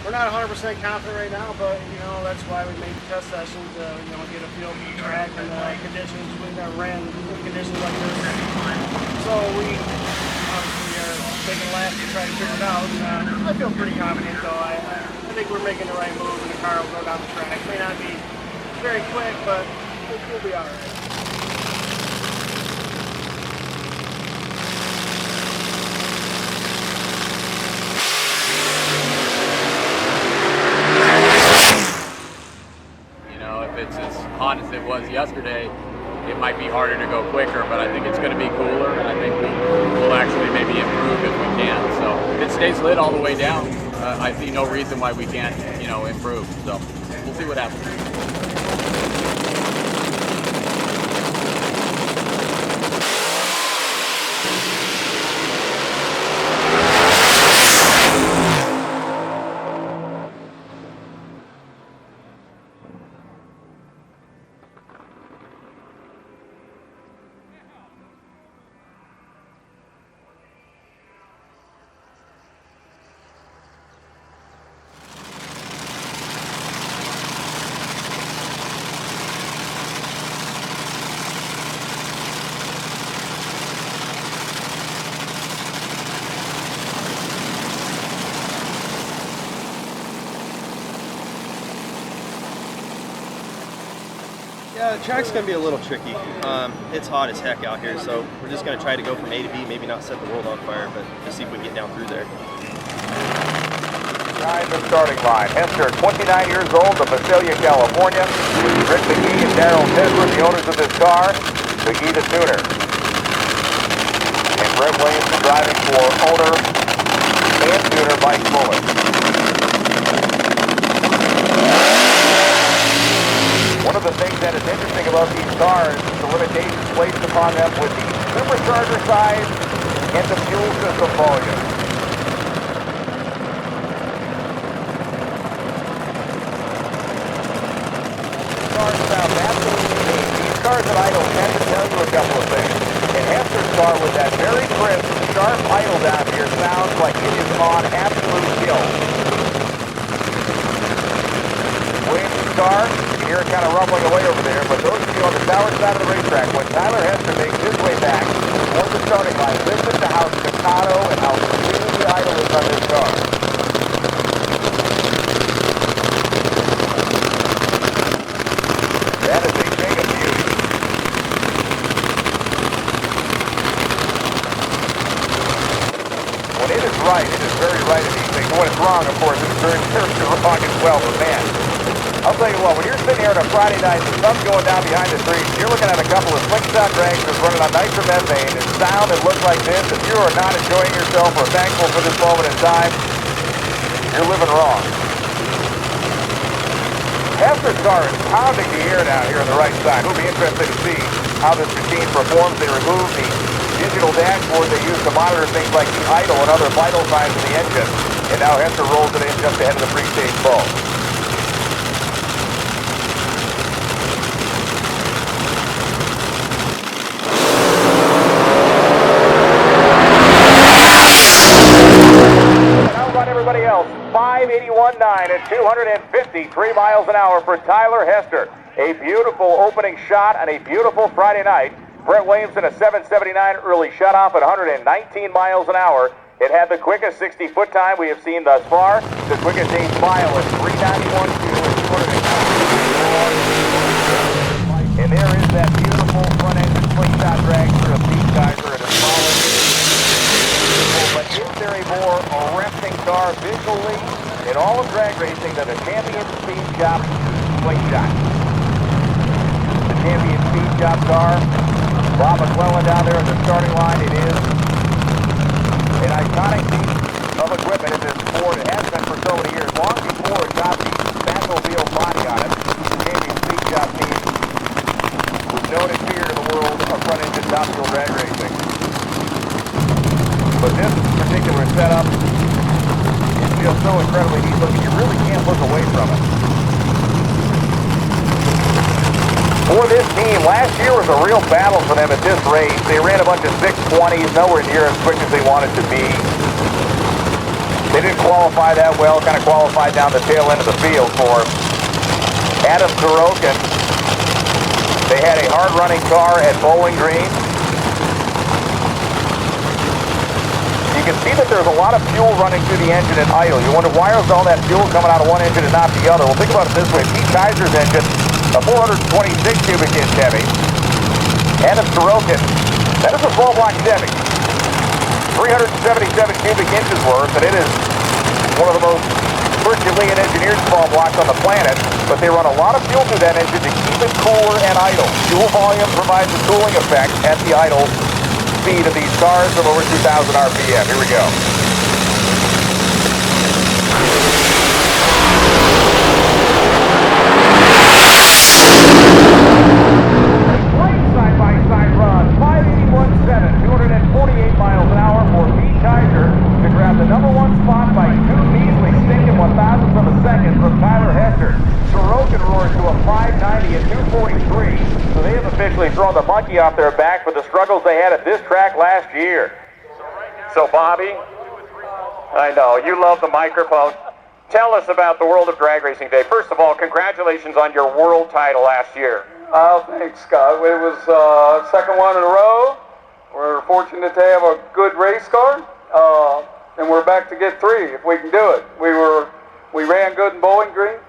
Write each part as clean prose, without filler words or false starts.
we're not 100% confident right now, but you know that's why we made the test sessions to get a feel for the track and conditions. We've never ran in conditions like this, so we obviously are taking laps to try to figure it out. And, I feel pretty confident though. I think we're making the right move, and the car will go down the track. It may not be very quick, but we'll be all right. It's as hot as it was yesterday, it might be harder to go quicker, but I think it's going to be cooler, and I think we'll actually maybe improve if we can. So if it stays lit all the way down, I see no reason why we can't, improve. So we'll see what happens. Yeah, the track's going to be a little tricky. It's hot as heck out here, so we're just going to try to go from A to B, maybe not set the world on fire, but just see if we can get down through there. Behind the starting line, Hester, 29 years old, of Visalia, California. Rick McGee and Darryl Tesler, the owners of this car. McGee, the tuner. And Brett Williamson driving for owner and tuner Mike Muller. One of the things that is interesting about these cars is the limitations placed upon them with the supercharger size and the fuel system volume. These cars sound absolutely neat. These cars at idle tend to tell you a couple of things. And Hester's car with that very crisp, sharp idle down here sounds like it is on absolute kill. Williams' car, you hear it kind of rumbling away over there, but those of you on the tower side of the racetrack, when Tyler Hester makes his way back towards the starting line, listen to how staccato and how smooth the idle is on this car. That is a thing of beauty. When it is right, it is very right in these things. When it's wrong, of course, it's very, very wrong as well, but man. I'll tell you what, when you're sitting here on a Friday night, the sun's going down behind the trees, you're looking at a couple of slingshot dragsters running on nitromethane and sound and look like this. If you are not enjoying yourself or thankful for this moment in time, you're living wrong. Hester's car is pounding the air down here on the right side. We'll be interested to see how this machine performs. They remove the digital dashboard they use to monitor things like the idle and other vital signs of the engine. And now Hester rolls it in just ahead of the pre-stage ball. Everybody else, 581.9 at 253 miles an hour for Tyler Hester. A beautiful opening shot on a beautiful Friday night. Brett Williamson, a 779 early shutoff at 119 miles an hour. It had the quickest 60-foot time we have seen thus far. The quickest 8 mile at 391.2 and there is that beautiful front-engine slingshot dragster of Pete Kaiser and his smaller. But is there a more arresting car visually in all of drag racing than the Champion Speed Shop Slingshot? The Champion Speed Shop car, Bob McClellan down there at the starting line. It is an iconic piece of equipment in this Ford. It has been for so many years. Long before it got the Batmobile body on it, the Champion Speed Shop team was known and feared in the world of front-engine top-fuel drag racing. But this particular setup, it feels so incredibly neat looking, you really can't look away from it. For this team, last year was a real battle for them at this race. They ran a bunch of 620s, nowhere near as quick as they wanted to be. They didn't qualify that well, kind of qualified down the tail end of the field for Adam Sorokin. They had a hard-running car at Bowling Green. You can see that there's a lot of fuel running through the engine at idle. You wonder why is all that fuel coming out of one engine and not the other? Well, think about it this way. Pete Kaiser's engine, a 426 cubic inch Chevy. Adam Sorokin, that is a 12-block Chevy. 377 cubic inches worth, and it is one of the most Herculean engineered small blocks on the planet, but they run a lot of fuel through that engine to keep it cooler and idle. Fuel volume provides a cooling effect at the idle speed of these cars of over 2,000 RPM. Here we go. Great side-by-side run, 581.7, 248 miles an hour for Pete Kaiser to grab the number one spot by 2 measly stinking 1,000ths of a second from Tyler Hester. Sorokin roared to a 590 at 243, so they have officially thrown the monkey off their back for the struggles they had at this track last year. So Bobby, I know, you love the microphone. Tell us about the World of Drag Racing Day. First of all, congratulations on your world title last year. Oh, thanks, Scott. It was second one in a row. We're fortunate to have a good race car, and we're back to get 3 if we can do it. We ran good in Bowling Green,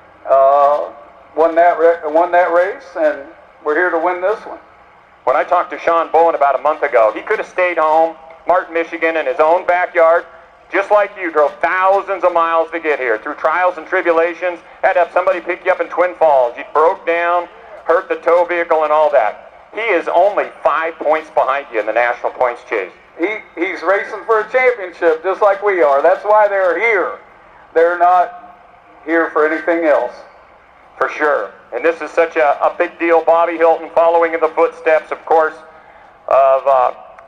won that race, and we're here to win this one. When I talked to Sean Bowen about a month ago, he could have stayed home, Martin, Michigan, in his own backyard, just like you, drove thousands of miles to get here. Through trials and tribulations, had to have somebody pick you up in Twin Falls. You broke down, hurt the tow vehicle and all that. He is only 5 points behind you in the national points chase. He's racing for a championship just like we are. That's why they're here. They're not here for anything else. For sure. And this is such a big deal. Bobby Hilton following in the footsteps, of course, of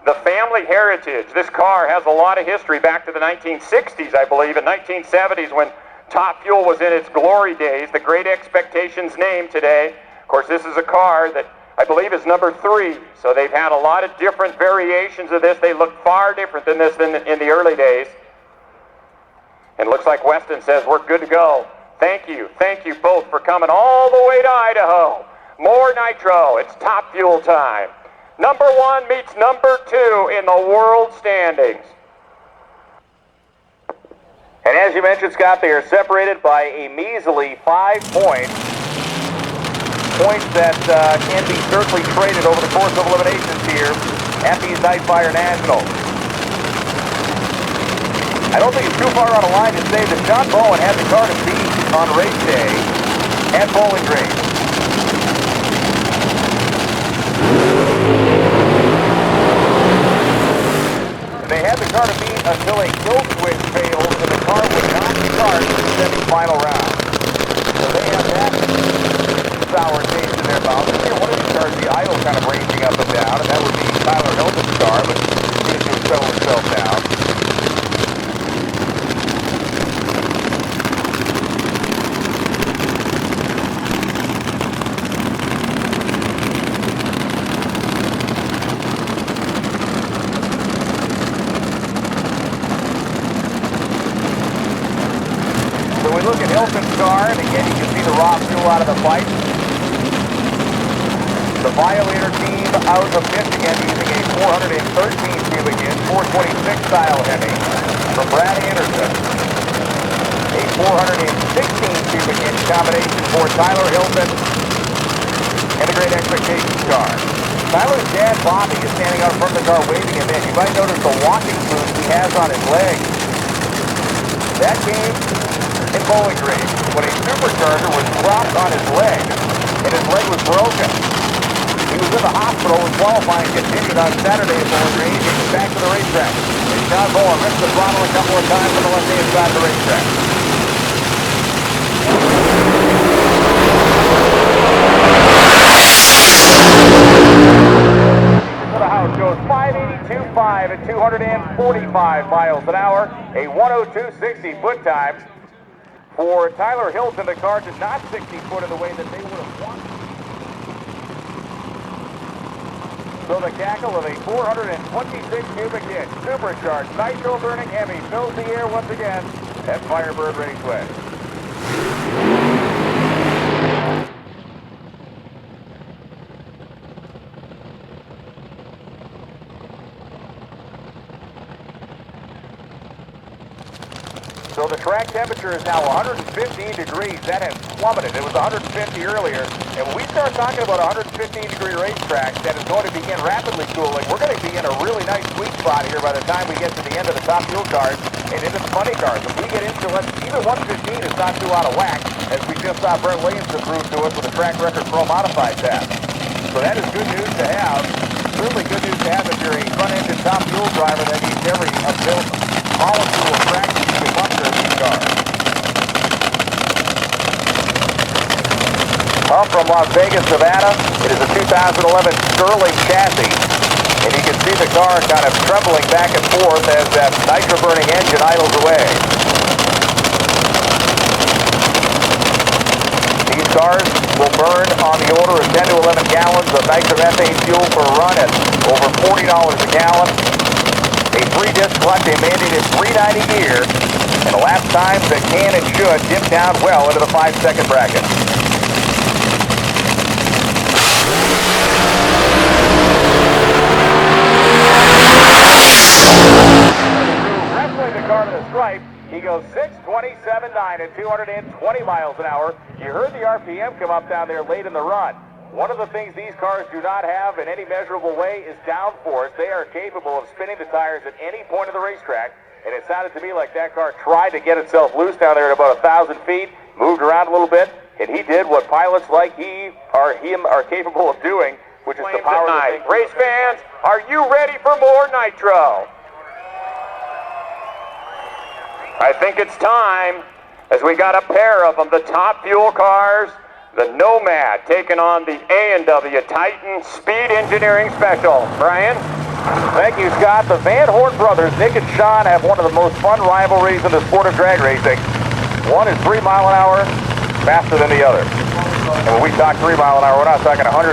the family heritage. This car has a lot of history back to the 1960s, I believe, and 1970s when Top Fuel was in its glory days. The Great Expectations name today. Of course, this is a car that I believe is number 3. So they've had a lot of different variations of this. They look far different than this in the early days. And it looks like Weston says we're good to go. Thank you both for coming all the way to Idaho. More nitro, it's Top Fuel time. Number 1 meets number 2 in the world standings. And as you mentioned, Scott, they are separated by a measly 5 points. Points that can be certainly traded over the course of eliminations here at these Nightfire Nationals. I don't think it's too far on a line to say that John Bowen had the car to beat on race day at Bowling Green. They had the car to beat until a kill switch failed and the car would not start in the semi-final round. So they have that sour taste in their mouth. One of these cars, the idle kind of ranging up and down, and that would be Tyler Hilton's car, but he just settled himself down. Look at Hilton's car, and again you can see the raw fuel out of the pipe. The Violator team out of Michigan using a 413 cubic inch, 426 style Hemi from Brad Anderson. A 416 cubic inch combination for Tyler Hilton and the Great Expectations car. Tyler's dad, Bobby, is standing out front of the car waving him in. You might notice the walking boots he has on his legs. That came in Bowling Green when a supercharger was dropped on his leg and his leg was broken. He was in the hospital and qualifying continued on Saturday at Bowling Green. He came back to the racetrack. And John Bowen ripped the throttle a couple of times on the left-hand side of the racetrack. So the house goes 582.5 at 245 miles an hour, a 102.60 foot time. For Tyler Hilton, the car did not 60 foot in the way that they would have wanted. So the cackle of a 426 cubic inch supercharged nitro burning Hemi fills the air once again at Firebird Raceway. So the track temperature is now 115 degrees. That has plummeted. It was 150 earlier. And when we start talking about 115-degree racetrack that is going to begin rapidly cooling, we're going to be in a really nice sweet spot here by the time we get to the end of the top fuel cars and into the funny cars. If we get into it, even 115 is not too out of whack, as we just saw Brett Williamson prove to us with a track record Pro Modified test. So that is good news to have. Certainly good news to have if you're a front-engine top fuel driver that needs every molecule of traction you can muster in these cars. Up from Las Vegas, Nevada, it is a 2011 Sterling chassis, and you can see the car kind of trembling back and forth as that nitro-burning engine idles away. These cars will burn on the order of 10 to 11 gallons of nitromethane fuel per run at over $40 a gallon. A 3-disc clutch, a mandated 390 gear, and lap times that can and should dip down well into the 5-second bracket. Wrestling the car to the stripe, he goes 6:27.9 at 220 miles an hour. You heard the RPM come up down there late in the run. One of the things these cars do not have in any measurable way is downforce. They are capable of spinning the tires at any point of the racetrack, and it sounded to me like that car tried to get itself loose down there at about 1,000 feet, moved around a little bit, and he did what pilots like him are capable of doing, which is the power of the thing. Race fans, are you ready for more nitro? I think it's time, as we got a pair of them, the top fuel cars. The Nomad taking on the A&W Titan Speed Engineering Special. Brian? Thank you, Scott. The Van Horn brothers, Nick and Sean, have one of the most fun rivalries in the sport of drag racing. One is 3 mile an hour faster than the other. And when we talk 3 mile an hour, we're not talking 105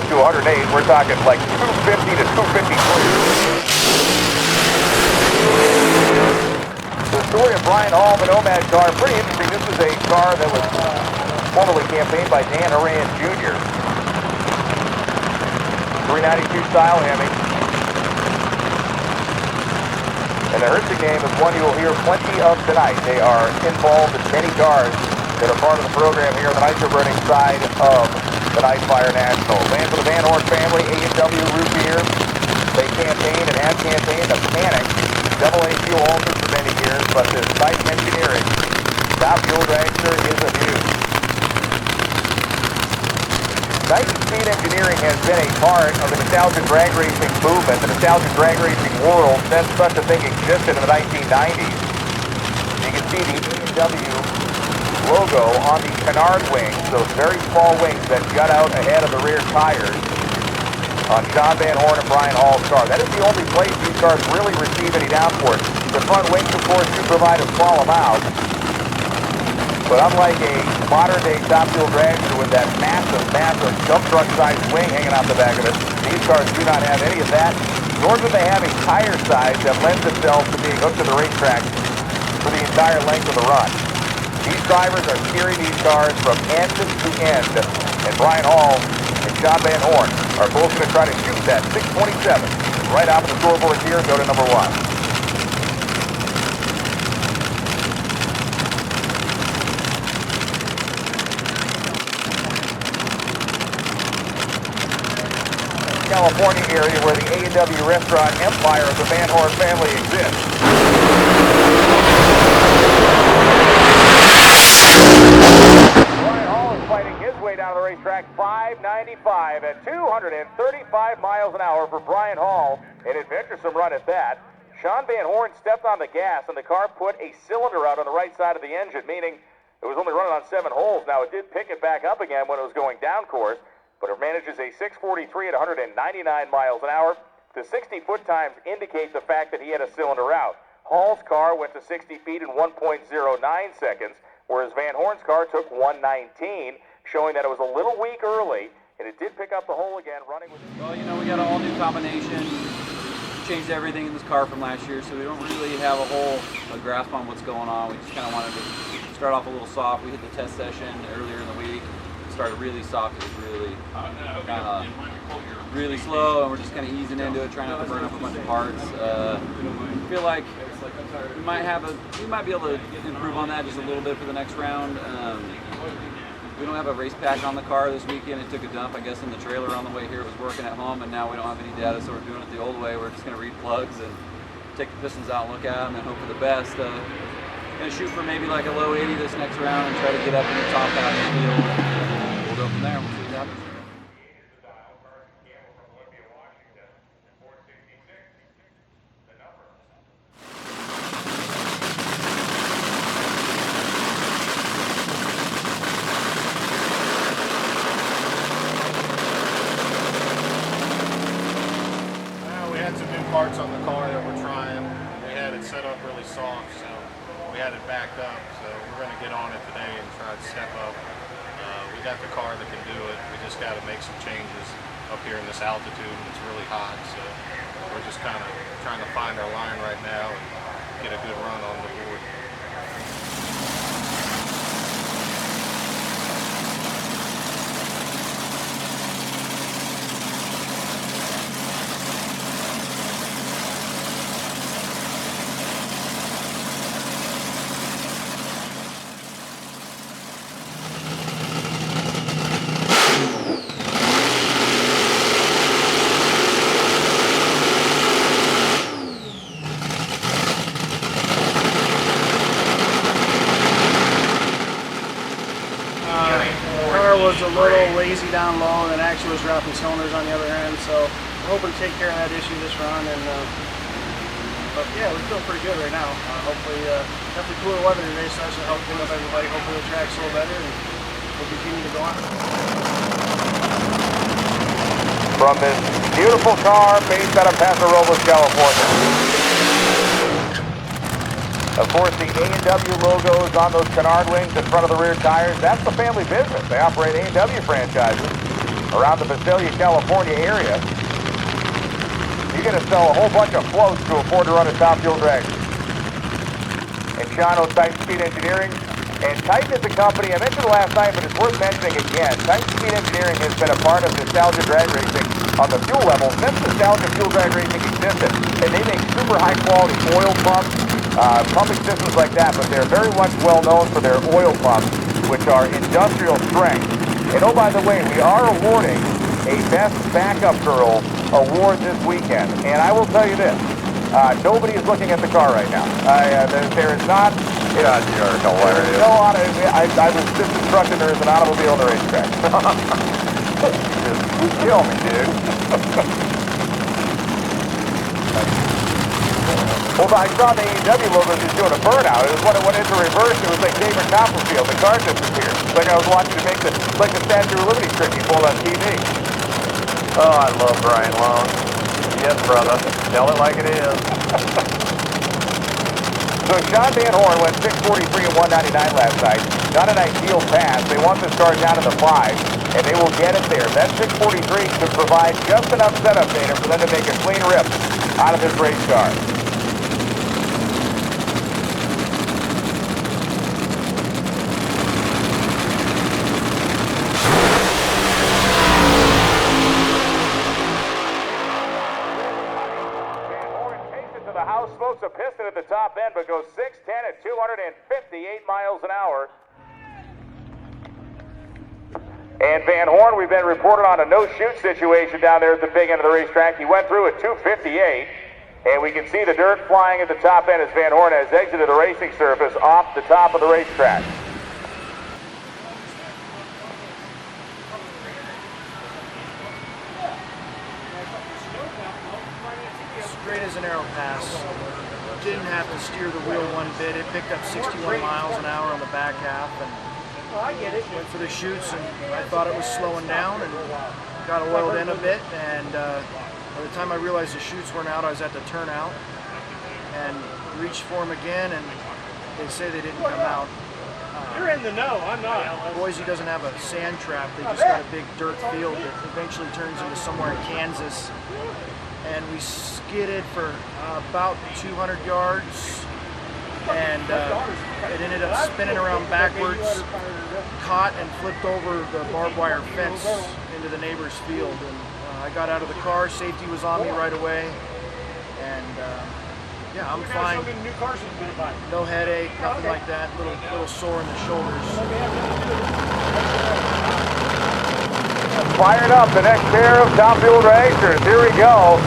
to 108. We're talking like 250 to 253. The story of Brian Hall, the Nomad car, pretty interesting. This is a car that was formerly campaigned by Dan Horan Jr. 392 style Hemi. And the Herzig name is one you will hear plenty of tonight. They are involved in many cars that are part of the program here on the nitro burning side of the Nightfire Nationals. And for the Van Horn family, A&W root beer. They campaigned and have campaigned a Panic AA fuel altered for many years, but this Titan Engineering top fuel dragster is a huge. Titan Speed Engineering has been a part of the nostalgic drag racing movement, the nostalgic drag racing world, since such a thing existed in the 1990s. You can see the A&W logo on the canard wings, those very small wings that jut out ahead of the rear tires on Sean Van Horn and Brian Hall's car. That is the only place these cars really receive any downforce. The front wings, of course, do provide a small amount. But unlike a modern-day top fuel dragster with that massive dump truck-sized wing hanging out the back of it, these cars do not have any of that, nor do they have a tire size that lends itself to being hooked to the racetrack for the entire length of the run. These drivers are steering these cars from end to end, and Brian Hall and Sean Van Horn are both going to try to shoot that 627 right off of the scoreboard here and go to number 1. California area where the A&W restaurant empire of the Van Horn family exists. Brian Hall is fighting his way down the racetrack, 595 at 235 miles an hour for Brian Hall, an adventuresome run at that. Sean Van Horn stepped on the gas and the car put a cylinder out on the right side of the engine, meaning it was only running on 7 holes. Now it did pick it back up again when it was going down course, but it manages a 643 at 199 miles an hour. The 60-foot times indicate the fact that he had a cylinder out. Hall's car went to 60 feet in 1.09 seconds, whereas Van Horn's car took 119, showing that it was a little weak early, and it did pick up the hole again, running with... Well, you know, we got an all-new combination. Changed everything in this car from last year, so we don't really have a grasp on what's going on. We just kind of wanted to start off a little soft. We hit the test session earlier in the week. Started really soft. It was really kind of really slow, and we're just kind of easing into it, trying not to burn up a bunch of parts. Feel like we might be able to improve on that just a little bit for the next round. We don't have a race pack on the car this weekend. It took a dump, I guess, in the trailer on the way here. It was working at home, and now we don't have any data, so we're doing it the old way. We're just going to read plugs and take the pistons out and look at them and hope for the best. Going to shoot for maybe like a low 80 this next round and try to get up in the top half of the field. We'll go from there and we'll see what happens. Parts on the car that we're trying. We had it set up really soft, so we had it backed up. So we're going to get on it today and try to step up. We got the car that can do it. We just got to make some changes up here in this altitude, and it's really hot. So we're just kind of trying to find our line right now and get a good run on the board. Was a little lazy down low, and it actually was dropping cylinders on the other end, so we're hoping to take care of that issue this run. And but yeah, we feel pretty good right now. Hopefully, definitely cooler weather today, so that should help clean up everybody. Hopefully the track's a little better, and we'll continue to go on. From this beautiful car based out of Paso Robles, California. Of course, the A&W logos on those canard wings in front of the rear tires, that's the family business. They operate A&W franchises around the Visalia, California area. You're going to sell a whole bunch of floats to afford to run a top fuel drag. And Sean owns Titan Speed Engineering. And Titan is a company, I mentioned last night, but it's worth mentioning again. Titan Speed Engineering has been a part of Nostalgia Drag Racing on the fuel level since Nostalgia Fuel Drag Racing existed. And they make super high quality oil pumps, pumping systems like that, but they're very much well known for their oil pumps, which are industrial strength. And oh, by the way, we are awarding a Best Backup Girl award this weekend. And I will tell you this, nobody is looking at the car right now. There is not... I was just instructing her as an automobile on the racetrack. Just kill me, dude. Well, I saw the AEW logo just doing a burnout. It was when it went into reverse, it was like David Copperfield. The car disappeared. It's like I was watching it make the Statue of Liberty trick he pulled on TV. Oh, I love Brian Long. Yes, brother. Tell it like it is. So Sean Van Horn went 6:43 and 199 last night. Not an ideal pass. They want this car down to the 5, and they will get it there. That 6:43 should provide just enough setup data for them to make a clean rip out of this race car. Smokes a piston at the top end, but goes 610 at 258 miles an hour. And Van Horn, we've been reported on a no-shoot situation down there at the big end of the racetrack. He went through at 258, and we can see the dirt flying at the top end as Van Horn has exited the racing surface off the top of the racetrack. Straight as an arrow pass. Didn't have to steer the wheel one bit. It picked up 61 miles an hour on the back half, and went for the chutes, and I thought it was slowing down, and got oiled in a bit, and by the time I realized the chutes weren't out, I was at the turnout, and reached for them again, and they say they didn't come out. You're in the know, I'm not. Boise doesn't have a sand trap. They just got a big dirt field that eventually turns into somewhere in Kansas. And we skidded for about 200 yards. And it ended up spinning around backwards, caught and flipped over the barbed wire fence into the neighbor's field. And I got out of the car, safety was on me right away. And yeah, I'm fine. No headache, nothing like that. Little sore in the shoulders. Fired up, the next pair of Top Fuel Dragsters. Here we go.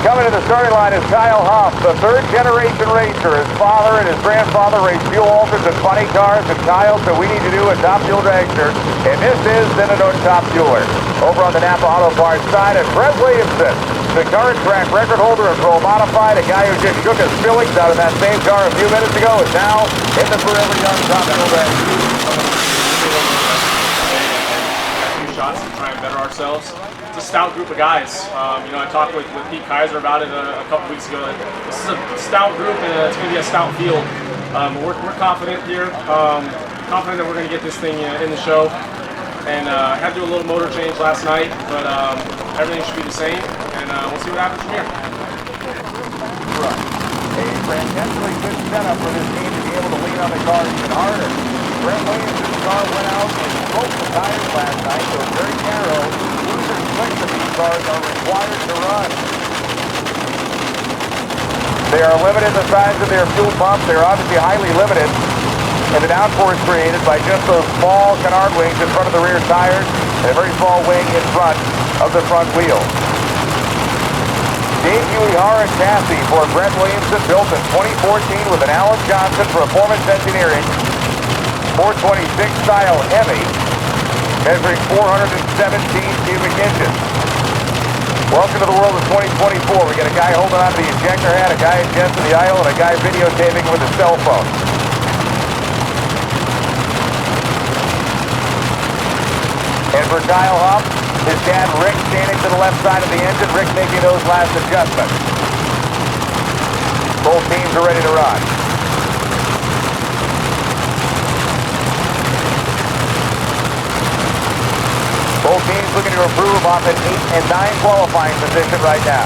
Coming to the starting line is Kyle Huff, the third generation racer. His father and his grandfather raced fuel alters and funny cars, and Kyle said we need to do a Top Fuel Dragster, and this is then a Top Fueler. Over on the Napa Auto Parts side, and Brett Williamson, the current track record holder of Pro Modified, a guy who just shook his fillings out of that same car a few minutes ago, is now in the Forever Young Top Fuel Dragster. Shots to try and better ourselves. It's a stout group of guys. You know, I talked with Pete Kaiser about it a couple weeks ago. This is a stout group and it's going to be a stout field. We're confident here. Confident that we're going to get this thing in the show. And I had to do a little motor change last night, but everything should be the same. And we'll see what happens from here. A fantastically good setup for this team to be able to lean on the car even harder. Brett Williams' car went out and broke the tires last night, so it's very narrow. Losers six of these cars are required to run. They are limited in the size of their fuel pumps. They are obviously highly limited in the downforce created by just those small canard wings in front of the rear tires and a very small wing in front of the front wheel. Dave Uehara chassis for Brett Williamson, built in 2014 with an Alan Johnson Performance Engineering 426 style Hemi, measuring 417 cubic inches. Welcome to the world of 2024. We got a guy holding onto the ejector hat, a guy adjusting the idle, and a guy videotaping with his cell phone. And for Kyle Huff, his dad Rick standing to the left side of the engine, Rick making those last adjustments. Both teams are ready to run. Both teams looking to improve off an 8 and 9 qualifying position right now.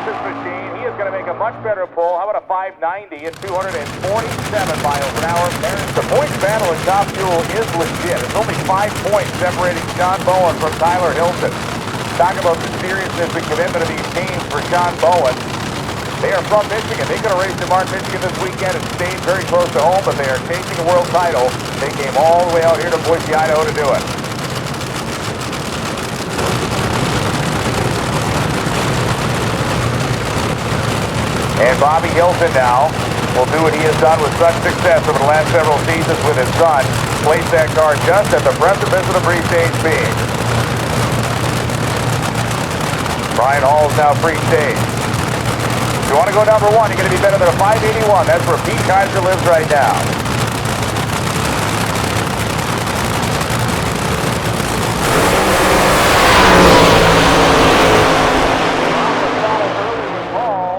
Machine, he is going to make a much better pull. How about a 590 at 247 miles an hour? The points battle in Top Fuel is legit. It's only 5 points separating Sean Bowen from Tyler Hilton. Talk about the seriousness and commitment of these teams for Sean Bowen. They are from Michigan. They could have raced in Martin, Michigan this weekend and stayed very close to home, but they are chasing a world title. They came all the way out here to Boise, Idaho to do it. And Bobby Hilton now will do what he has done with such success over the last several seasons with his son. Place that car just at the precipice of the pre-stage being. Brian Hall is now free-stage. If you want to go number one, you're going to be better than a 581. That's where Pete Kaiser lives right now.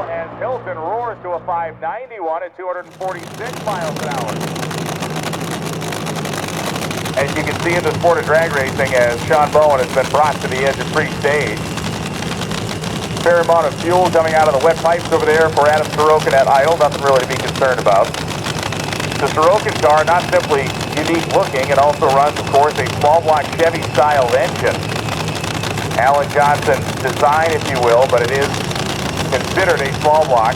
And Hilton roars to a 591 at 246 miles an hour. As you can see in the sport of drag racing, as Sean Bowen has been brought to the edge of pre-stage. Fair amount of fuel coming out of the wet pipes over there for Adam Sorokin at idle. Nothing really to be concerned about. The Sorokin car, not simply unique looking, it also runs, of course, a small block Chevy style engine. Alan Johnson design, if you will, but it is considered a small block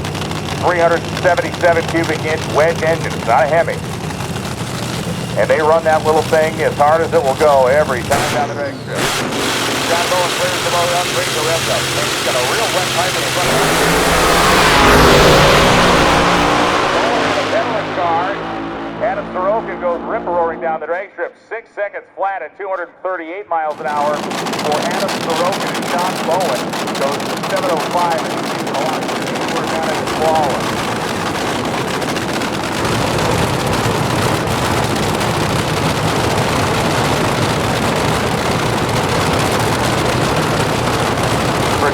377 cubic inch wedge engine. It's not a Hemi. And they run that little thing as hard as it will go every time down the drag strip. John Bowen clears the motor up, brings the rest up. He's got a real wet pipe in the front of the Finland car. Adam Sorokin goes rip-roaring down the drag strip. 6 seconds flat at 238 miles an hour for Adam Sorokin and John Bowen. Goes to 705 and he's a lot of work down at his flawless.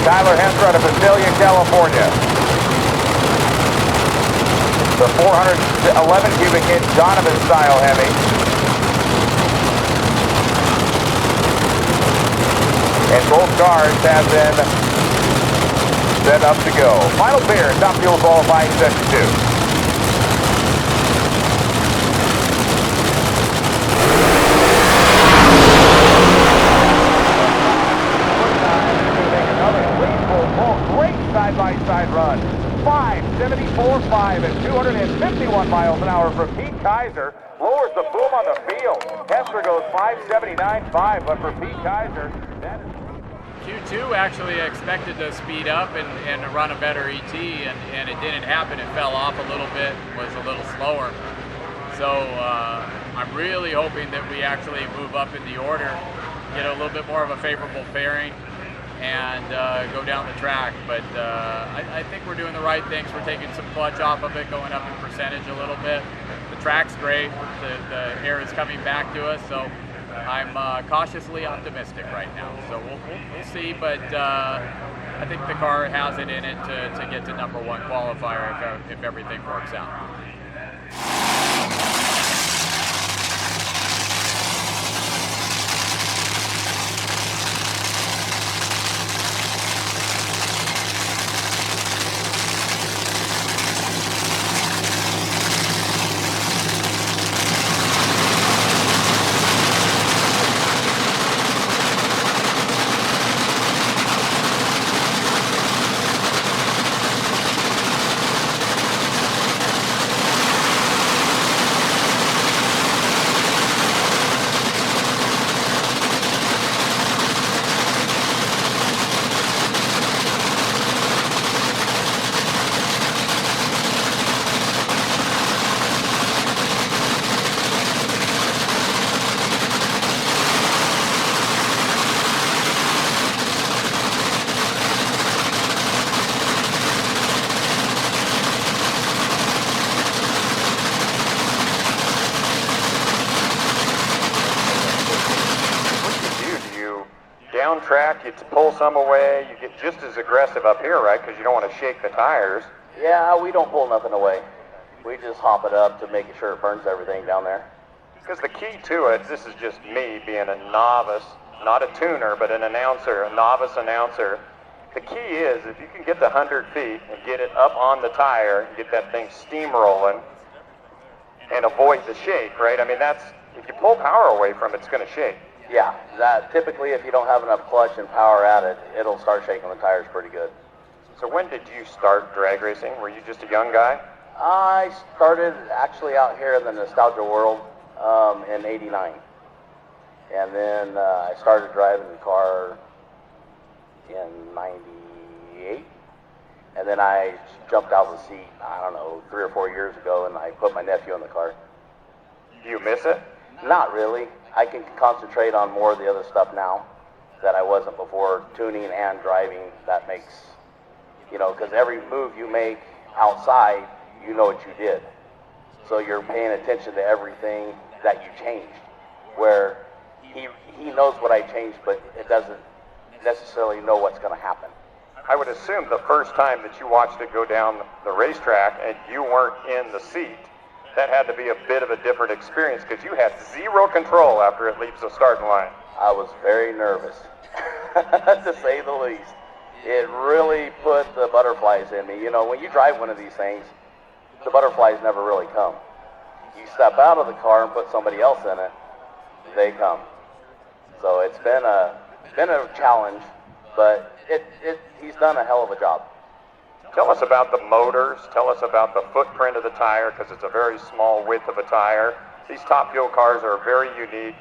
Tyler Hensler out of Visalia, California. The 411 cubic inch Donovan style Hemi. And both cars have been set up to go. Final pair, Top Fuel qualifying session 2. Side-by-side run. 574.5 at 251 miles an hour from Pete Kaiser. Lowers the boom on the field. Hester goes 579.5, but for Pete Kaiser, that is... Q2 actually expected to speed up and run a better ET, and it didn't happen. It fell off a little bit, was a little slower. So I'm really hoping that we actually move up in the order, get a little bit more of a favorable pairing, and go down the track. But I think we're doing the right things. We're taking some clutch off of it, going up in percentage a little bit. The track's great. The air is coming back to us, so I'm cautiously optimistic right now. So we'll see, but I think the car has it in it to get to #1 qualifier if everything works out. Down track, you pull some away, you get just as aggressive up here, right? Because you don't want to shake the tires. Yeah, we don't pull nothing away. We just hop it up to make sure it burns everything down there. Because the key to it, this is just me being a novice, not a tuner, but an announcer, a novice announcer. The key is if you can get the 100 feet and get it up on the tire and get that thing steamrolling and avoid the shake, right? I mean, that's, if you pull power away from it, it's going to shake. Yeah, that typically if you don't have enough clutch and power at it, it'll start shaking the tires pretty good. So when did you start drag racing? Were you just a young guy? I started actually out here in the nostalgia world in '89. And then I started driving the car in '98. And then I jumped out of the seat, I don't know, 3 or 4 years ago, and I put my nephew in the car. Do you miss it? Not really. I can concentrate on more of the other stuff now that I wasn't before, tuning and driving. That makes, you know, because every move you make outside, you know what you did. So you're paying attention to everything that you changed. Where he knows what I changed, but it doesn't necessarily know what's going to happen. I would assume the first time that you watched it go down the racetrack and you weren't in the seat, that had to be a bit of a different experience because you had zero control after it leaves the starting line. I was very nervous, to say the least. It really put the butterflies in me. You know, when you drive one of these things, the butterflies never really come. You step out of the car and put somebody else in it, they come. So it's been a challenge, but he's done a hell of a job. Tell us about the motors. Tell us about the footprint of the tire because it's a very small width of a tire. These Top Fuel cars are very unique,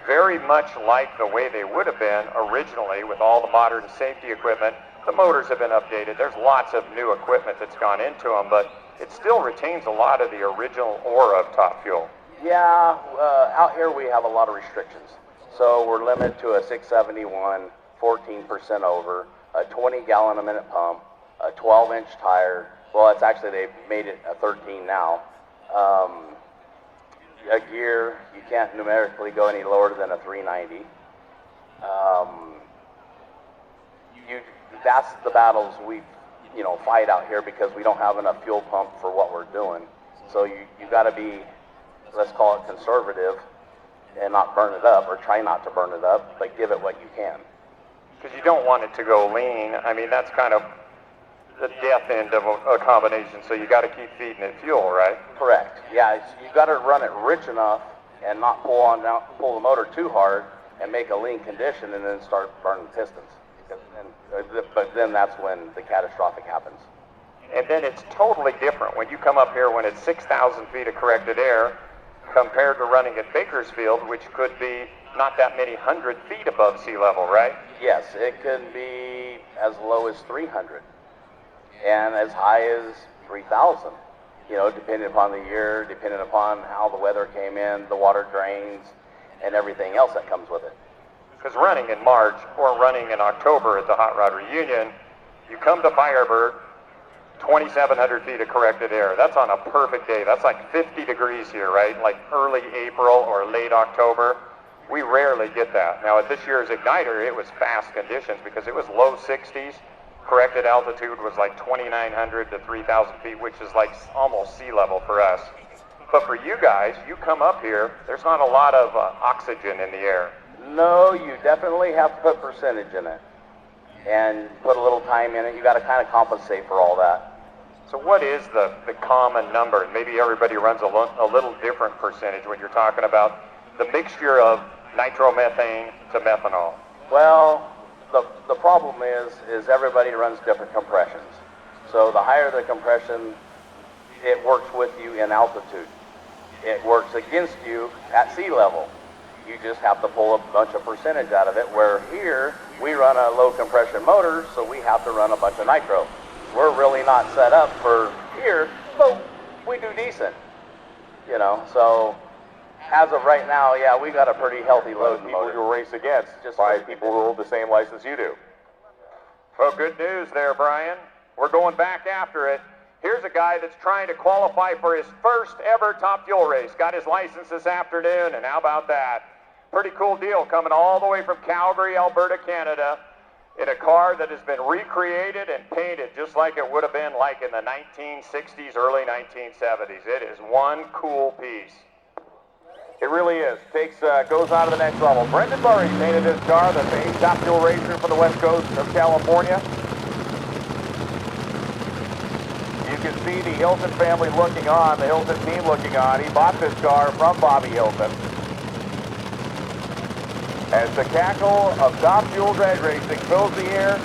very much like the way they would have been originally with all the modern safety equipment. The motors have been updated. There's lots of new equipment that's gone into them, but it still retains a lot of the original aura of Top Fuel. Yeah, out here we have a lot of restrictions. So we're limited to a 671, 14% over, a 20-gallon a minute pump, a 12-inch tire. Well, it's actually, they've made it a 13 now. A gear, you can't numerically go any lower than a 390. that's the battles we fight out here, because we don't have enough fuel pump for what we're doing. So you got to be, let's call it conservative, and not burn it up, or try not to burn it up, but give it what you can. Because you don't want it to go lean. I mean, that's kind of the death end of a combination, so you got to keep feeding it fuel, right? Correct. Yeah, you got to run it rich enough and not pull the motor too hard and make a lean condition, and then start burning pistons. But then that's when the catastrophic happens. And then it's totally different when you come up here when it's 6,000 feet of corrected air compared to running at Bakersfield, which could be not that many 100 feet above sea level, right? Yes, it can be as low as 300 and as high as 3,000, depending upon the year, depending upon how the weather came in, the water drains, and everything else that comes with it. Because running in March or running in October at the Hot Rod Reunion, you come to Firebird, 2,700 feet of corrected air. That's on a perfect day. That's like 50 degrees here, right? Like early April or late October. We rarely get that. Now at this year's Igniter, it was fast conditions because it was low 60s. Corrected altitude was like 2,900 to 3,000 feet, which is like almost sea level for us. But for you guys, you come up here, there's not a lot of oxygen in the air. No, you definitely have to put percentage in it and put a little time in it. You got to kind of compensate for all that. So what is the common number? Maybe everybody runs a little different percentage when you're talking about the mixture of nitromethane to methanol. Well, the problem is everybody runs different compressions. So the higher the compression, it works with you in altitude. It works against you at sea level. You just have to pull a bunch of percentage out of it, where here we run a low compression motor, so we have to run a bunch of nitro. We're really not set up for here, but we do decent, so as of right now, yeah, we got a pretty healthy load. People you race against just by people who hold the same license you do. Well, good news there, Brian. We're going back after it. Here's a guy that's trying to qualify for his first ever Top Fuel race. Got his license this afternoon, and how about that? Pretty cool deal, coming all the way from Calgary, Alberta, Canada, in a car that has been recreated and painted just like it would have been like in the 1960s, early 1970s. It is one cool piece. It really is. Goes on to the next level. Brendan Murray painted this car, the main Top Fuel racer from the west coast of California. You can see the Hilton family looking on, the Hilton team looking on. He bought this car from Bobby Hilton. As the cackle of Top Fuel drag racing fills the air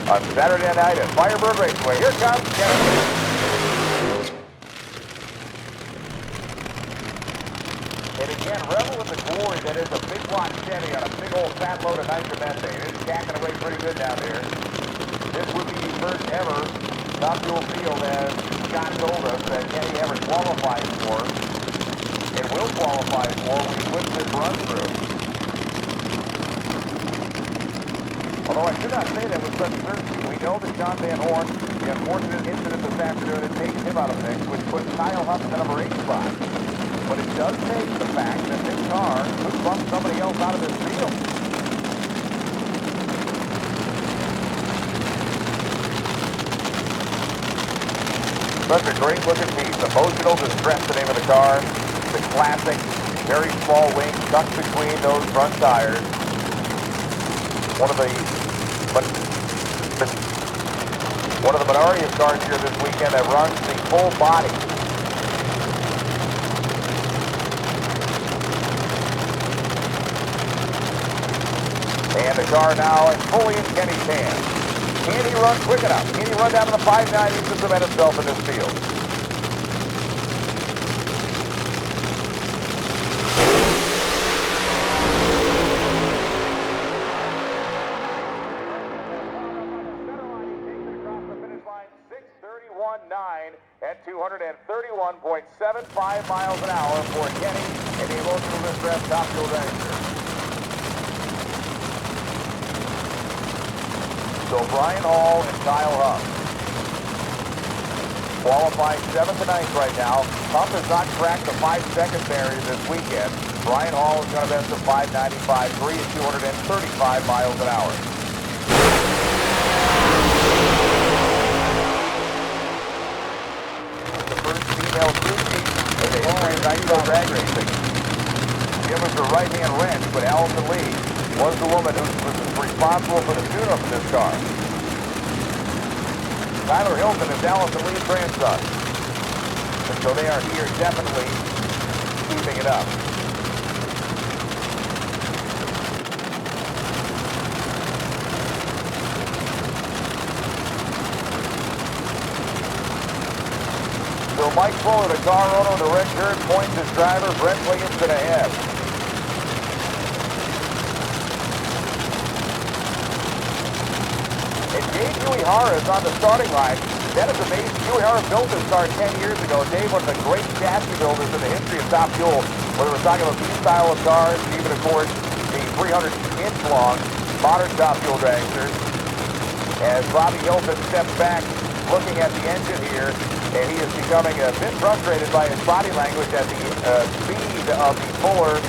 on Saturday night at Firebird Raceway. Here comes Kevin. And again, revel in the glory that is a big block Chevy on a big old fat load of nitromethane. It's cacking away pretty good down here. This would be the first ever Top Fuel field, as Scott told us, that Kenny ever qualified for and will qualify for when he puts this run through. Although I should not say that with such certainty. We know that John Van Horn, the unfortunate incident this afternoon, has taken him out of the mix, which puts Kyle Huff in the number 8 spot. But it does take the fact that this car could bump somebody else out of this field. Such a great looking piece. Emotional Distress, the name of the car. The classic, very small wing tucked between those front tires. One of the minority of cars here this weekend that runs the full body. And the car now is fully in Kenny's hands. Can he run quick enough? Can he run down to the 590 to cement himself in this field? At 231.75 miles an hour for Kenny in the emotional distress Top Fuel Dragster. So Brian Hall and Kyle Huff qualifying 7th and 9th right now. Huff has not cracked the 5-second barrier this weekend. Brian Hall is going to best of 595.3 at 235 miles an hour. Dragster drag racing. Give us a right-hand wrench, but Allison Lee was the woman who was responsible for the tune-up of this car. Tyler Hilton is Allison Lee's grandson. And so they are here definitely keeping it up. So Mike Fuller, the car owner of the red shirt, points his driver, Brent Williamson, ahead. And Dave Uehara is on the starting line. That is amazing. Uehara built this car 10 years ago. Dave, one of the great chassis builders in the history of Top Fuel, whether we're talking about these style of cars, and even, of course, the 300-inch long modern Top Fuel dragsters. As Bobby Hilton steps back, looking at the engine here, and he is becoming a bit frustrated by his body language at the speed of the Fuller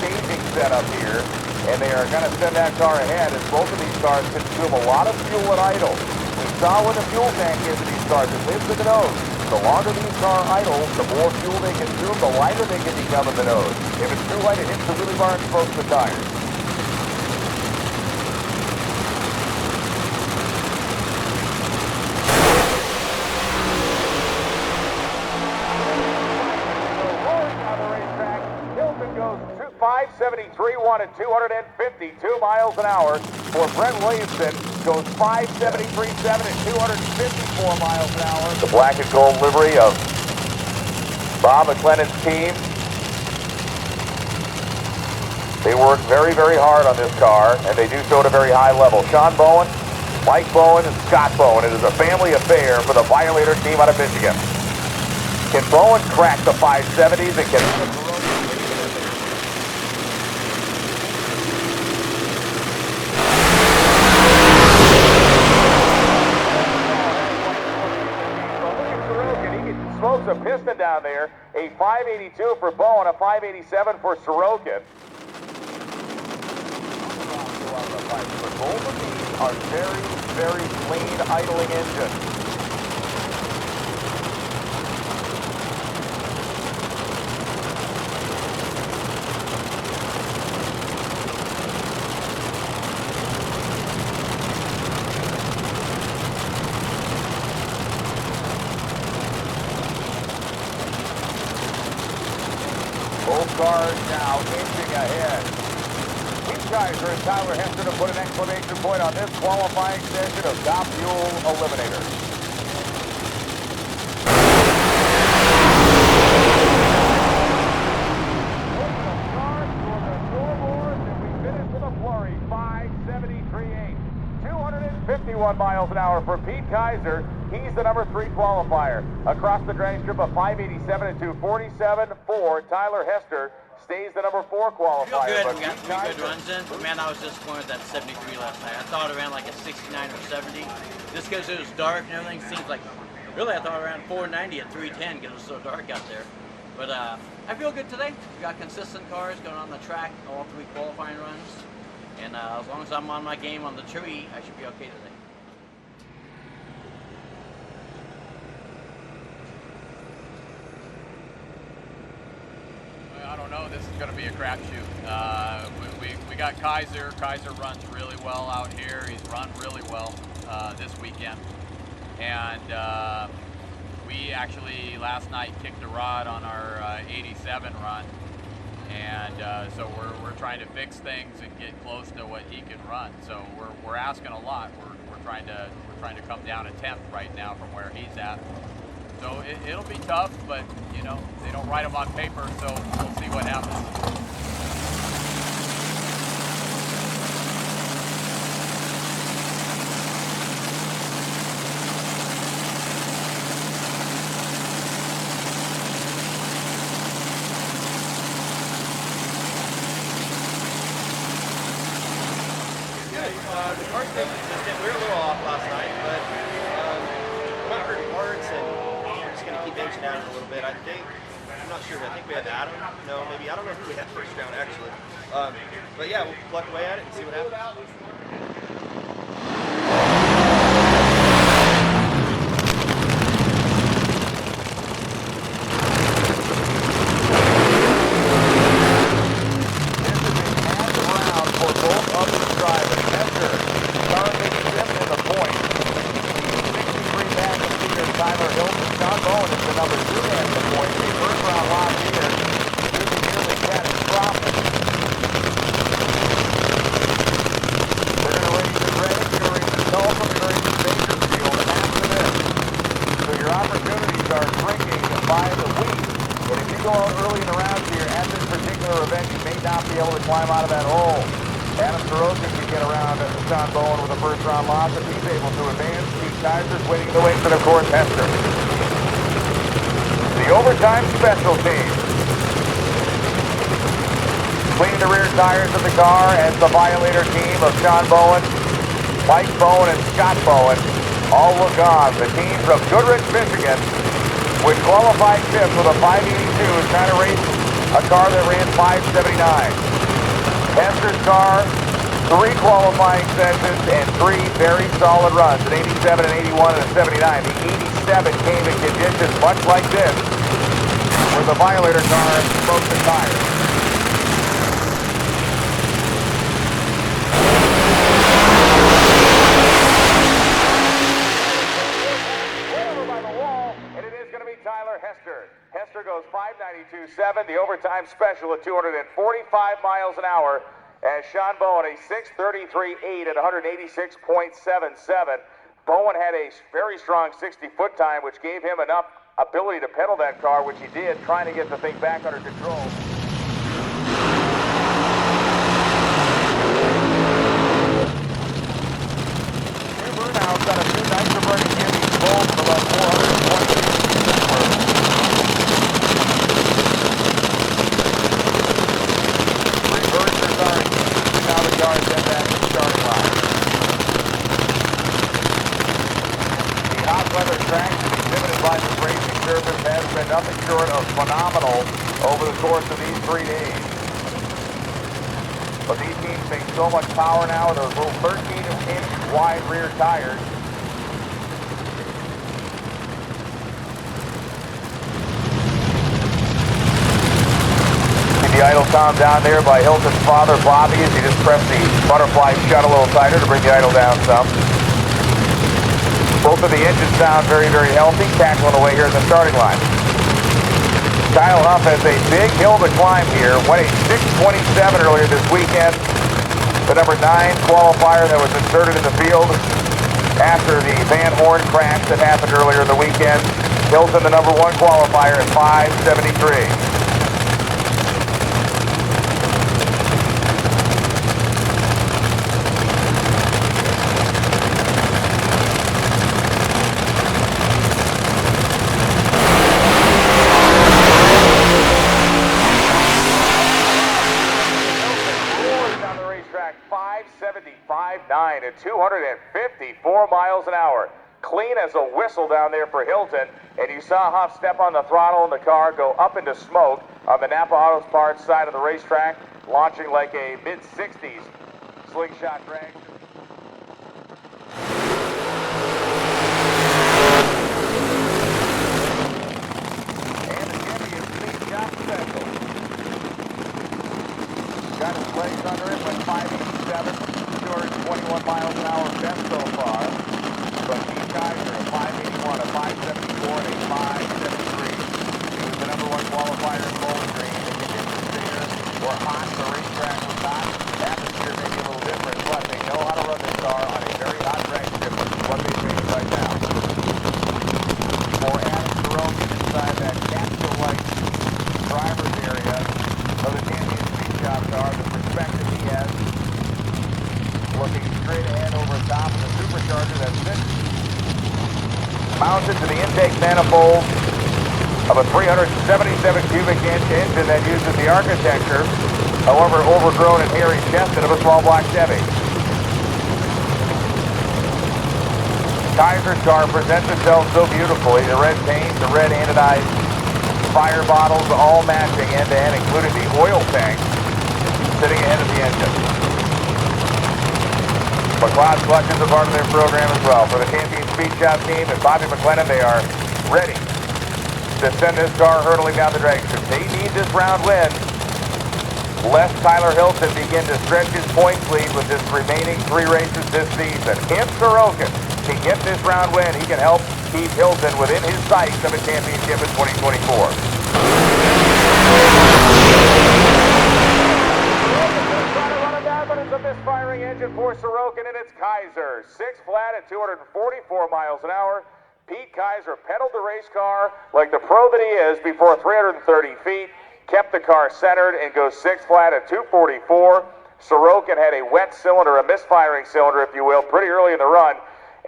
staging setup here. And they are going to send that car ahead, as both of these cars consume a lot of fuel at idle. We saw where the fuel tank is in these cars. It lives in the nose. The longer these cars idle, the more fuel they consume, the lighter they can become in the nose. If it's too light, it hits the wheelie bar and smokes the tires. Goes 573, wanted 252 miles an hour. For Brent Williamson, goes 573.7 at 254 miles an hour. The black and gold livery of Bob McLennan's team. They work very, very hard on this car, and they do so at a very high level. Sean Bowen, Mike Bowen, and Scott Bowen. It is a family affair for the Violator team out of Michigan. Can Bowen crack the 570s and can... Smokes a piston down there. A 582 for Bowen, a 587 for Sorokin. Both of these are very, very clean idling engines. Both cars now inching ahead. Pete Kaiser and Tyler Hester to put an exclamation point on this qualifying session of Top Fuel Eliminator. Cars for the scoreboard, and we finish with a flurry. 573.8. 251 miles an hour for Pete Kaiser. He's the number 3 qualifier. Across the drag strip, a 587 and 247 for Tyler Hester. Stays the number 4 qualifier. Feel good. We got 3 good runs in, but man, I was disappointed at that 73 last night. I thought it ran like a 69 or 70. Just because it was dark and everything seems like, really I thought it ran 490 at 310 because it was so dark out there. But I feel good today. We got consistent cars going on the track, all 3 qualifying runs. And as long as I'm on my game on the tree, I should be okay today. I don't know. This is going to be a crapshoot. We got Kaiser. Kaiser runs really well out here. He's run really well this weekend. And we actually last night kicked a rod on our 87 run. And so we're trying to fix things and get close to what he can run. So we're asking a lot. We're trying to come down a 10th right now from where he's at. So it'll be tough, but you know, they don't write them on paper, so we'll see what happens. The car's been consistent. We were a little off last night, but we're not hurting parts, and we're just going to keep inching down a little bit. I'm not sure, but I think we had Adam. No, maybe, I don't know if we had first round actually. But yeah, we'll pluck away at it and see what happens. fifth in the points. 63 back of leader Tyler Hilton. Sean Bowen is the number 2 man in the points. A first-round loss here could be nearly catastrophic. They're going to race at Redding, you're going to race at Tulsa, you're going to race at Bakersfield after this. So your opportunities are shrinking by the week. And if you go out early in the rounds here at this particular event, you may not be able to climb out of that hole. Adam Sorokin can get around Sean Bowen with a first-round loss if he's able to advance. Pete Kaiser's waiting in the wings, and of course, Hester. The overtime special team. Cleaning the rear tires of the car as the Violator team of Sean Bowen, Mike Bowen, and Scott Bowen all look on. The team from Goodrich, Michigan, which qualified fifth with a 582, is trying to race a car that ran 579. Hester's car, 3 qualifying sessions and 3 very solid runs, an 87, an 81, and a 79. The 87 came in conditions much like this, where the Violator car smoked the tires. Over by the wall, and it is going to be Tyler Hester. Hester goes 592.7, the overtime special at 245 miles an hour, as Sean Bowen a 633.8 at 186.77. Bowen had a very strong 60-foot time, which gave him enough ability to pedal that car, which he did, trying to get the thing back under control. Burnouts on a 2 nicer burning Jimmy's bolt of about 420. Reversers are engaged, now the car's at that starting line. The hot weather track exhibited by this racing surface has been nothing short of phenomenal over the course of these 3 days. But these teams make so much power now with those little 13-inch wide rear tires. See the idle calm down there by Hilton's father, Bobby, as he just pressed the butterfly shut a little tighter to bring the idle down some. Both of the engines sound very, very healthy, tackling away here in the starting line. Kyle Huff has a big hill to climb here. Went a 6:27 earlier this weekend. The number 9 qualifier that was inserted in the field after the Van Horn crash that happened earlier in the weekend. Hilton, the number 1 qualifier at 5:73. Track 575.9 at 254 miles an hour. Clean as a whistle down there for Hilton. And you saw Huff step on the throttle in the car, go up into smoke on the Napa Auto Parts side of the racetrack, launching like a mid-60s slingshot drag. And the champion Speed Shop Special. Got his legs under it, went 587, 221 miles an hour best so far. But Pete Kaiser, a 581, a 574, and a 573. He was the number 1 qualifier in Bowling Green. The conditions there were hot, the racetrack was hot. Atmosphere may be a little different, but they know how to run this car on a very hot drag strip, which is what they face right now. For Adam Sorokin inside that capsule-like driver's area of the champion Speed Shop car, the perspective he has, looking straight ahead over top of the supercharger that sits mounted to the intake manifold of a 377 cubic inch engine that uses the architecture, however overgrown and hairy chested, of a small block Chevy. Kaiser's car presents itself so beautifully. The red paint, the red anodized fire bottles, all matching end to end, including the oil tank sitting ahead of the engine. McLeod Clutch is a part of their program as well. For the Champion Speed Shop team and Bobby McLennan, they are ready to send this car hurtling down the drag strip. They need this round win lest Tyler Hilton begin to stretch his points lead with his remaining 3 races this season. If Sorokin can get this round win, he can help keep Hilton within his sights of a championship in 2024. But it's a misfiring engine for Sorokin, and it's Kaiser. 6 flat at 244 miles an hour. Pete Kaiser pedaled the race car like the pro that he is before 330 feet, kept the car centered, and goes 6 flat at 244. Sorokin had a wet cylinder, a misfiring cylinder, if you will, pretty early in the run,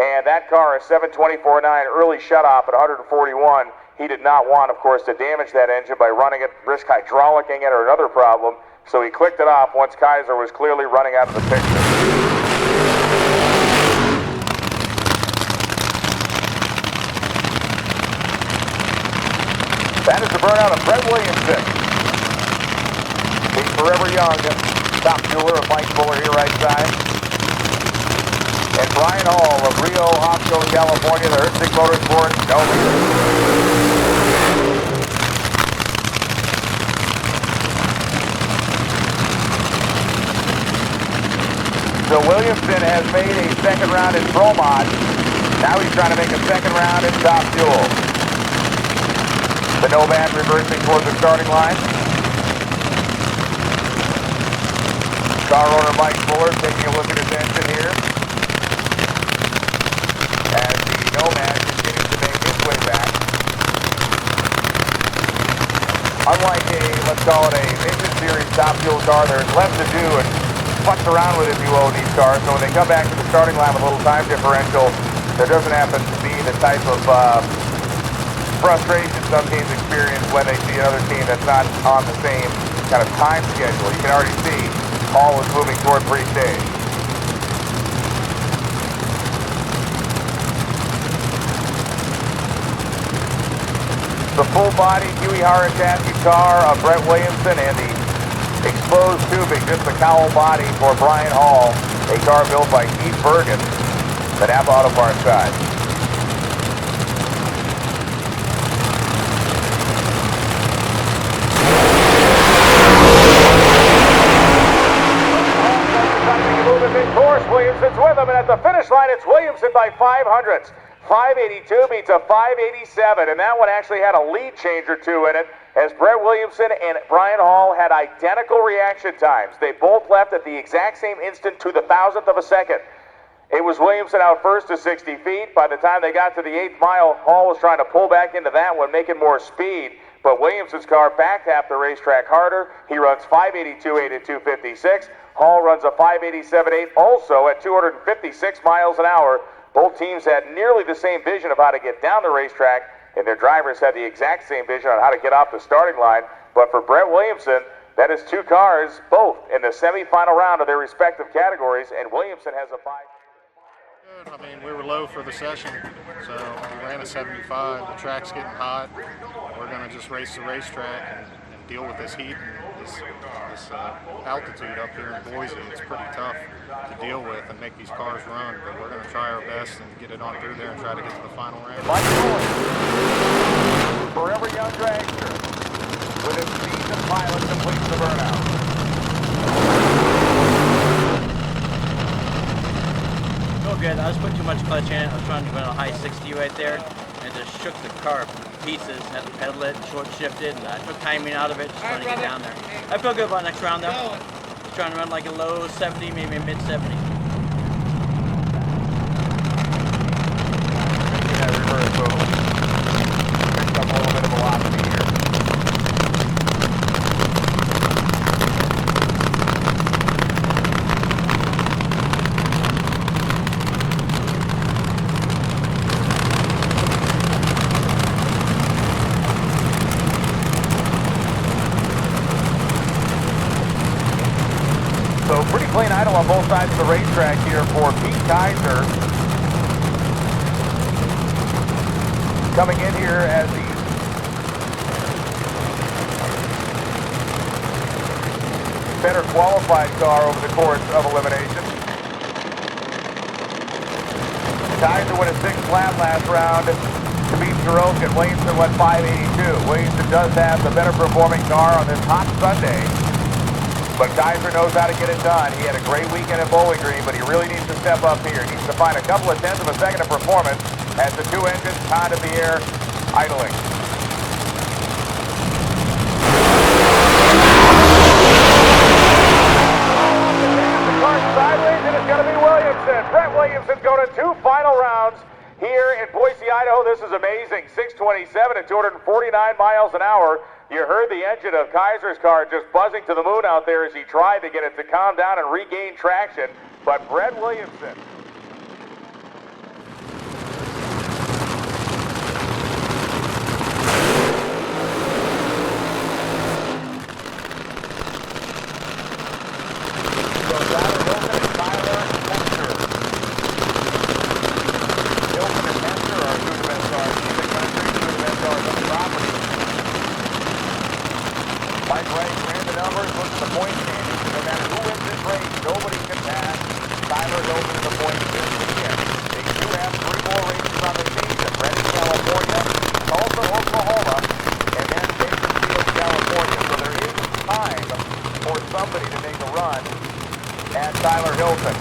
and that car, a 724.9 early shutoff at 141. He did not want, of course, to damage that engine by running it, risk hydraulicking it, or another problem. So he clicked it off once Kaiser was clearly running out of the picture. That is the burnout of Brett Williamson. He's forever young, top jeweler of Mike Fuller here right side. And Brian Hall of Rio Hospital, California, the Herstig Motorsports, no leader. So Williamson has made a second round in Pro Mod. Now he's trying to make a second round in Top Fuel. The Nomad reversing towards the starting line. Car owner Mike Fuller taking a look at his engine here. As the Nomad continues to make his way back. Unlike a, let's call it a Vintage Series Top Fuel car, there's less to do and fuss around with, if you will, these cars. So when they come back to the starting line with a little time differential, there doesn't happen to be the type of frustration some teams experience when they see another team that's not on the same kind of time schedule. You can already see Hall is moving toward pre-stage. The full-body Huey Harachaski car of Brett Williamson and the exposed tubing, just the cowl body for Brian Hall, a car built by Keith Bergen, the Napa Auto Parts side. Williamson's with him, and at the finish line, it's Williamson by 500ths. 582 beats a 587, and that one actually had a lead change or two in it, as Brett Williamson and Brian Hall had identical reaction times. They both left at the exact same instant to the 1,000th of a second. It was Williamson out first to 60 feet. By the time they got to the 8th mile, Hall was trying to pull back into that one, making more speed. But Williamson's car backed half the racetrack harder. He runs 582.8 at 256. Hall runs a 587.8 also at 256 miles an hour. Both teams had nearly the same vision of how to get down the racetrack, and their drivers had the exact same vision on how to get off the starting line. But for Brett Williamson, that is 2 cars, both in the semifinal round of their respective categories, and Williamson has a 5. Good. I mean, we were low for the session, so we ran a 75. The track's getting hot. We're going to just race the racetrack and deal with this heat and this altitude up here in Boise. It's pretty tough to deal with and make these cars run, but we're going to try our best and get it on through there and try to get to the final round. Forever young dragster with his seasoned pilot completes the burnout. Feel good. I was putting too much clutch in it. I was trying to go a high 60 right there, and it just shook the car to pieces. Had to pedal it, short shifted, and I took timing out of it, just trying to get down there. I feel good about next round though. Just trying to run like a low 70, maybe a mid 70. Yeah, reverse move. Picked up a little bit of velocity here. So pretty clean idle on both sides of the racetrack here for Pete Kaiser. Coming in here as the better qualified car over the course of elimination. Kaiser went a 6th lap last round to beat Sorokin. Williamson went 582. Williamson does have the better performing car on this hot Sunday. But Kaiser knows how to get it done. He had a great weekend at Bowling Green, but he really needs to step up here. He needs to find a couple of tenths of a second of performance as the two engines caught in the air, idling. The car sideways, and it's going to be Williamson. Brett Williamson's going to two final rounds here in Boise, Idaho. This is amazing. 627 at 249 miles an hour. You heard the engine of Kaiser's car just buzzing to the moon out there as he tried to get it to calm down and regain traction. But Brett Williamson.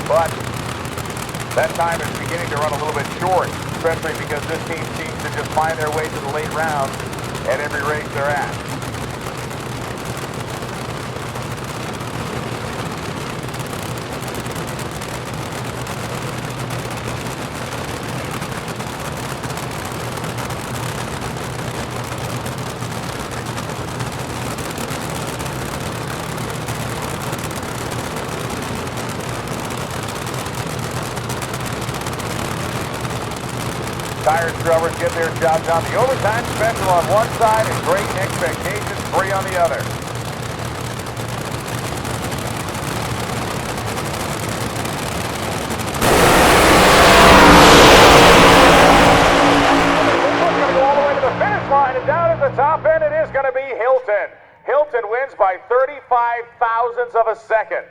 But that time is beginning to run a little bit short, especially because this team seems to just find their way to the late rounds at every race they're at. Tire scrubbers get their job done. The overtime special on one side and great expectations free on the other. Going to go all the way to the finish line, and down at the top end it is going to be Hilton. Hilton wins by 35 thousandths of a second.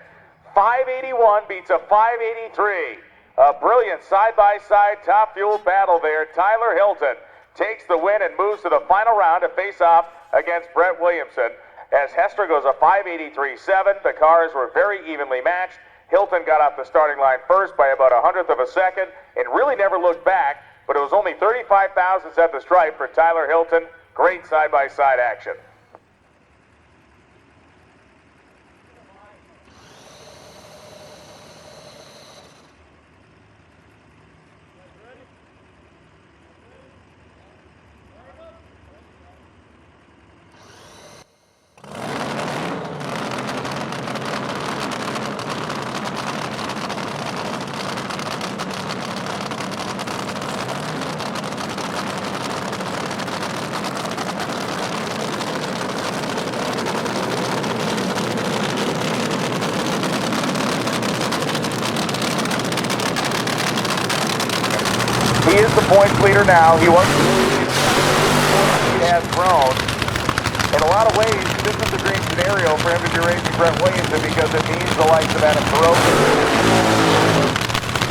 581 beats a 583. A brilliant side-by-side top fuel battle there. Tyler Hilton takes the win and moves to the final round to face off against Brett Williamson. As Hester goes a 583.7, the cars were very evenly matched. Hilton got off the starting line first by about 100th of a second and really never looked back, but it was only 35 thousandths at the stripe for Tyler Hilton. Great side-by-side action. He is the points leader now. He was he has grown. In a lot of ways, this is the dream scenario for him to be racing Brett Williamson because it means the likes of Adam Carothers,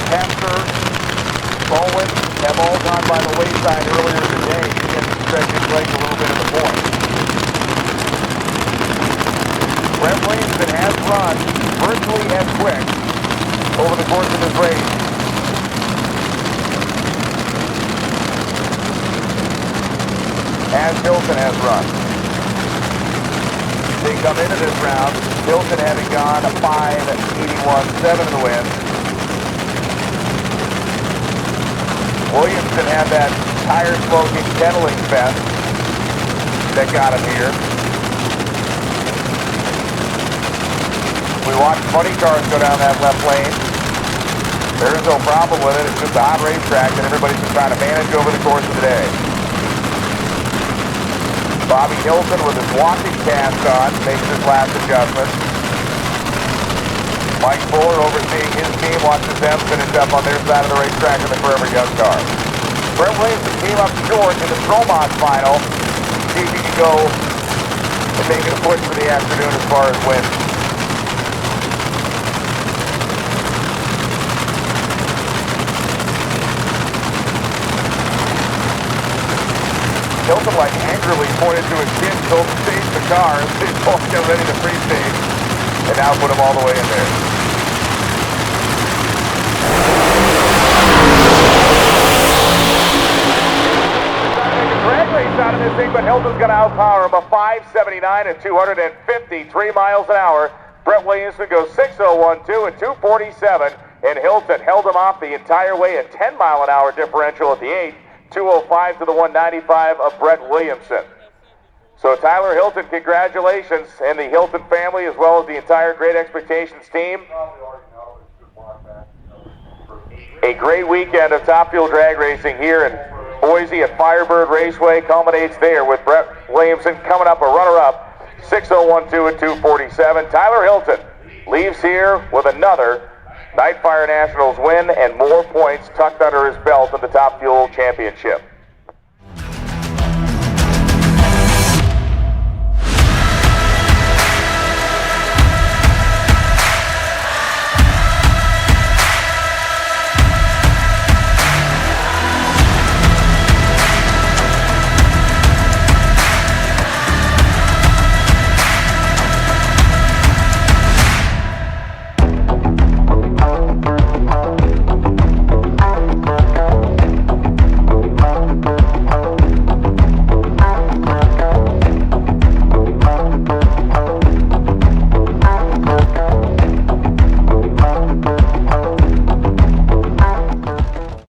Hester, Bowen have all gone by the wayside earlier today. You can stretch his legs a little bit at the point. Brett Williamson has run virtually as quick over the course of his race as Hilton has run. They come into this round, Hilton having gone a 581.7 in the win. Williamson had that tire smoking kettling fest that got him here. We watched funny cars go down that left lane. There is no problem with it. It's just a hot racetrack that everybody's been trying to manage over the course of the day. Bobby Hilton with his walking cast on makes his last adjustment. Mike Fuller overseeing his team watches them finish up on their side of the racetrack in the Forever Young car. Brett Williamson came up short in the Tromont final. See if he can go and make it a push for the afternoon as far as wins. Hilton like angrily pointed to his chin, told him to stage the car, and they both get ready to pre-stage. and now put them all the way in there. Drag race out of this thing, but Hilton's going to outpower him a 579 at 253 miles an hour. Brett Williamson goes 6:012 at 247, and Hilton held him off the entire way, a 10-mile-an-hour differential at the 8, 205 to the 195 of Brett Williamson. So Tyler Hilton, congratulations, and the Hilton family as well as the entire Great Expectations team. A great weekend of Top Fuel drag racing here in Boise at Firebird Raceway culminates there with Brett Williamson coming up a runner-up, 6:012 at 247. Tyler Hilton leaves here with another Nightfire Nationals win and more points tucked under his belt in the Top Fuel Championship.